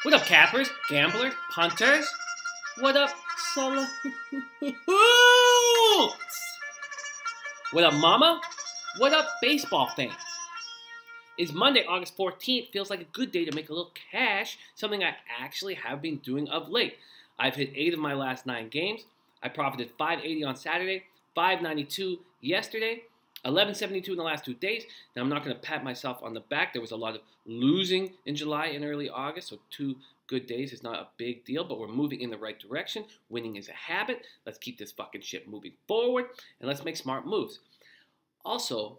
What up, cappers, gamblers, punters? What up, Slutes? What up, mama? What up, baseball fans? It's Monday, August 14th. Feels like a good day to make a little cash, something I actually have been doing of late. I've hit 8 of my last 9 games. I profited $5.80 on Saturday, $5.92 yesterday, $11.72 in the last 2 days. Now, I'm not going to pat myself on the back. There was a lot of losing in July and early August, so 2 good days is not a big deal, but we're moving in the right direction. Winning is a habit. Let's keep this fucking shit moving forward, and let's make smart moves. Also,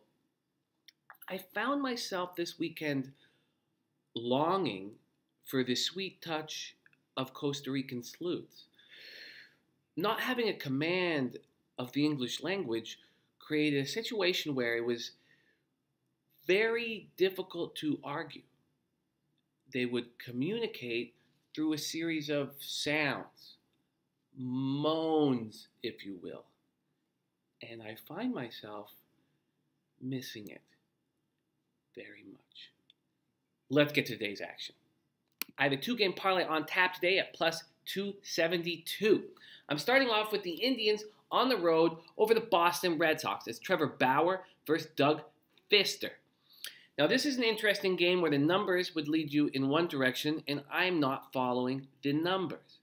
I found myself this weekend longing for the sweet touch of Costa Rican sleuths. Not having a command of the English language created a situation where it was very difficult to argue. They would communicate through a series of sounds, moans, if you will. And I find myself missing it very much. Let's get to today's action. I have a 2-game parlay on tap today at plus 272. I'm starting off with the Indians on the road over the Boston Red Sox. It's Trevor Bauer versus Doug Fister'd. Now, this is an interesting game where the numbers would lead you in one direction, and I'm not following the numbers.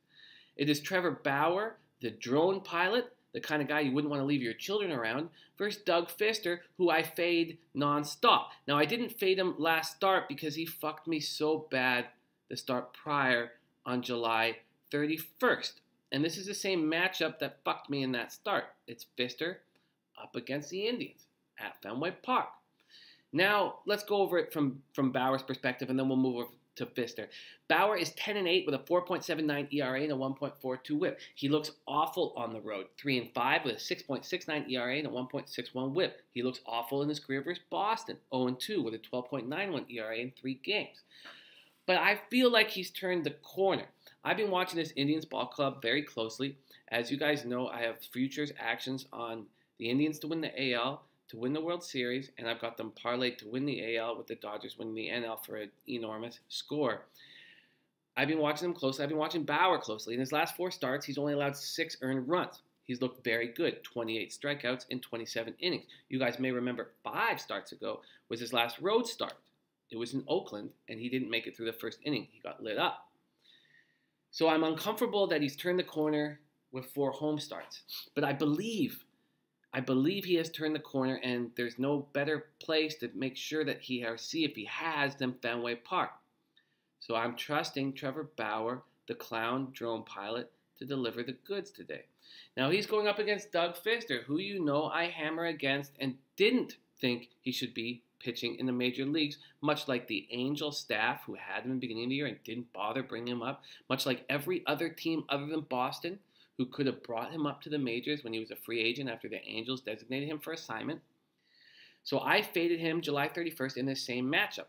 It is Trevor Bauer, the drone pilot, the kind of guy you wouldn't want to leave your children around, versus Doug Fister'd, who I fade nonstop. Now, I didn't fade him last start because he fucked me so bad the start prior on July 31st. And this is the same matchup that fucked me in that start. It's Fister'd up against the Indians at Fenway Park. Now, let's go over it from Bauer's perspective, and then we'll move over to Fister'd. Bauer is 10-8 with a 4.79 ERA and a 1.42 WHIP. He looks awful on the road. 3-5 with a 6.69 ERA and a 1.61 WHIP. He looks awful in his career versus Boston. 0-2 with a 12.91 ERA in 3 games. But I feel like he's turned the corner. I've been watching this Indians ball club very closely. As you guys know, I have futures actions on the Indians to win the AL, to win the World Series, and I've got them parlayed to win the AL with the Dodgers winning the NL for an enormous score. I've been watching them closely. I've been watching Bauer closely. In his last 4 starts, he's only allowed 6 earned runs. He's looked very good, 28 strikeouts in 27 innings. You guys may remember 5 starts ago was his last road start. It was in Oakland, and he didn't make it through the first inning. He got lit up. So I'm uncomfortable that he's turned the corner with 4 home starts. But I believe he has turned the corner, and there's no better place to make sure that see if he has than Fenway Park. So I'm trusting Trevor Bauer, the clown drone pilot, to deliver the goods today. Now he's going up against Doug Fister'd, who you know I hammer against and didn't think he should be pitching in the major leagues, much like the Angel staff who had him in the beginning of the year and didn't bother bringing him up, much like every other team other than Boston who could have brought him up to the majors when he was a free agent after the Angels designated him for assignment. So I faded him July 31st in this same matchup,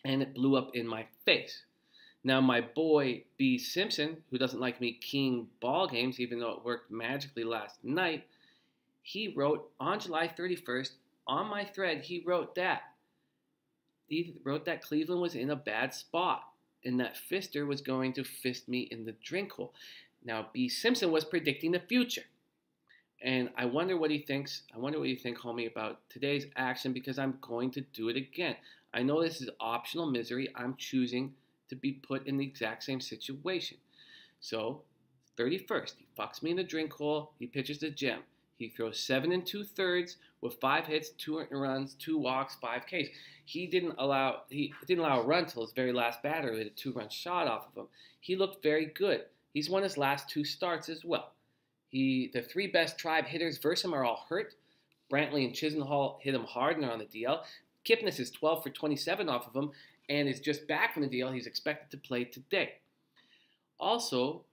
and it blew up in my face. Now my boy B. Simpson, who doesn't like me keying ball games, even though it worked magically last night, he wrote on July 31st, on my thread, he wrote that Cleveland was in a bad spot and that Fister'd was going to fist me in the drink hole. Now, B. Simpson was predicting the future. And I wonder what he thinks. I wonder what you think, homie, about today's action, because I'm going to do it again. I know this is optional misery. I'm choosing to be put in the exact same situation. So, 31st, he fucks me in the drink hole. He pitches the gem. He throws 7 2/3 with 5 hits, 2 earned runs, 2 walks, 5 Ks. He didn't allow a run till his very last batter who hit a 2-run shot off of him. He looked very good. He's won his last 2 starts as well. The 3 best Tribe hitters versus him are all hurt. Brantley and Chisenhall hit him hard and are on the DL. Kipnis is 12 for 27 off of him and is just back from the DL. He's expected to play today. Also,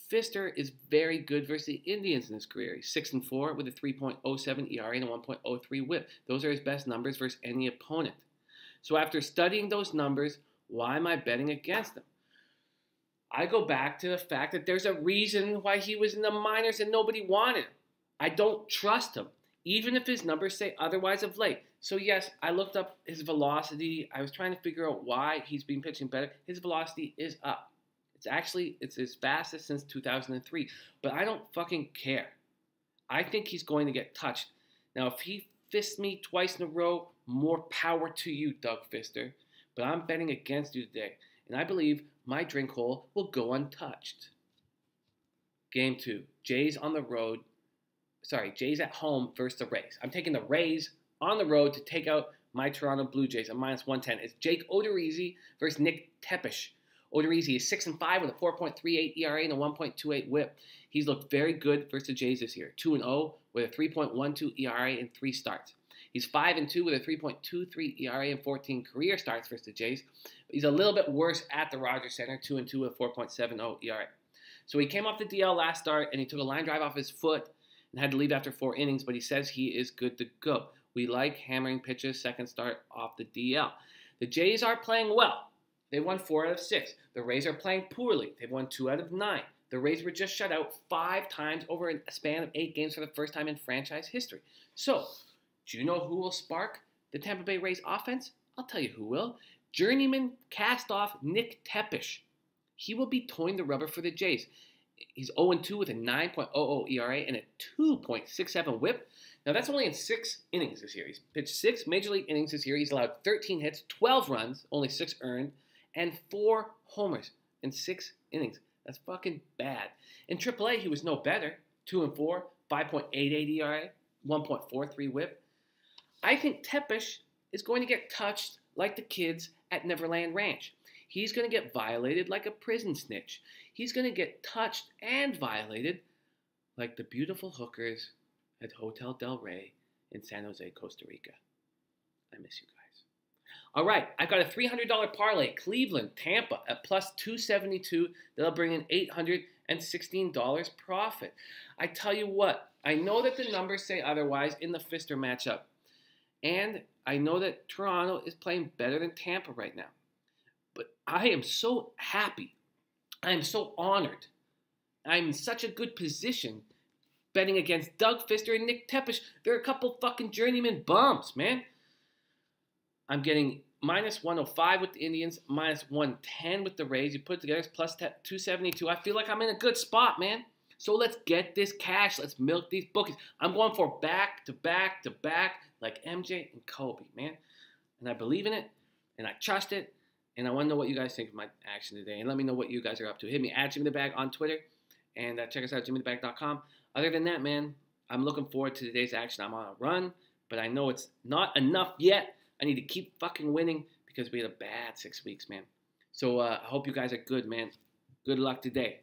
Fister'd is very good versus the Indians in his career. He's 6-4 with a 3.07 ERA and a 1.03 WHIP. Those are his best numbers versus any opponent. So after studying those numbers, why am I betting against him? I go back to the fact that there's a reason why he was in the minors and nobody wanted him. I don't trust him, even if his numbers say otherwise of late. So yes, I looked up his velocity. I was trying to figure out why he's been pitching better. His velocity is up. It's his fastest since 2003. But I don't fucking care. I think he's going to get touched. Now, if he fists me twice in a row, more power to you, Doug Fister. But I'm betting against you today. And I believe my drink hole will go untouched. Game 2. Jays on the road. Jays at home versus the Rays. I'm taking the Rays on the road to take out my Toronto Blue Jays at -110. It's Jake Odorizzi versus Nick Tepesch. Odorizzi is 6-5 with a 4.38 ERA and a 1.28 WHIP. He's looked very good versus the Jays this year. 2-0 with a 3.12 ERA and 3 starts. He's 5-2 with a 3.23 ERA and 14 career starts versus the Jays. He's a little bit worse at the Rogers Center, 2-2 with a 4.70 ERA. So he came off the DL last start and he took a line drive off his foot and had to leave after 4 innings, but he says he is good to go. We like hammering pitches, second start off the DL. The Jays are playing well. They won 4 out of 6. The Rays are playing poorly. They've won 2 out of 9. The Rays were just shut out 5 times over a span of 8 games for the first time in franchise history. So, do you know who will spark the Tampa Bay Rays offense? I'll tell you who will. Journeyman cast-off Nick Tepesch. He will be toying the rubber for the Jays. He's 0-2 with a 9.00 ERA and a 2.67 WHIP. Now, that's only in 6 innings this year. He's pitched 6 Major League innings this year. He's allowed 13 hits, 12 runs, only 6 earned, and 4 homers in 6 innings. That's fucking bad. In AAA, he was no better. 2-4, 5.88 ERA, 1.43 WHIP. I think Tepesch is going to get touched like the kids at Neverland Ranch. He's going to get violated like a prison snitch. He's going to get touched and violated like the beautiful hookers at Hotel Del Rey in San Jose, Costa Rica. I miss you guys. All right, I've got a $300 parlay, Cleveland, Tampa at +272. That'll bring in $816 profit. I tell you what, I know that the numbers say otherwise in the Fister matchup. And I know that Toronto is playing better than Tampa right now. But I am so happy. I am so honored. I'm in such a good position betting against Doug Fister and Nick Tepesch. They're a couple fucking journeyman bums, man. I'm getting -105 with the Indians, -110 with the Rays. You put it together, it's +272. I feel like I'm in a good spot, man. So let's get this cash. Let's milk these bookies. I'm going for back to back to back like MJ and Kobe, man. And I believe in it, and I trust it, and I want to know what you guys think of my action today. And let me know what you guys are up to. Hit me at Jimmy the Bag on Twitter, and check us out, jimmythebag.com. Other than that, man, I'm looking forward to today's action. I'm on a run, but I know it's not enough yet. I need to keep fucking winning because we had a bad 6 weeks, man. So I hope you guys are good, man. Good luck today.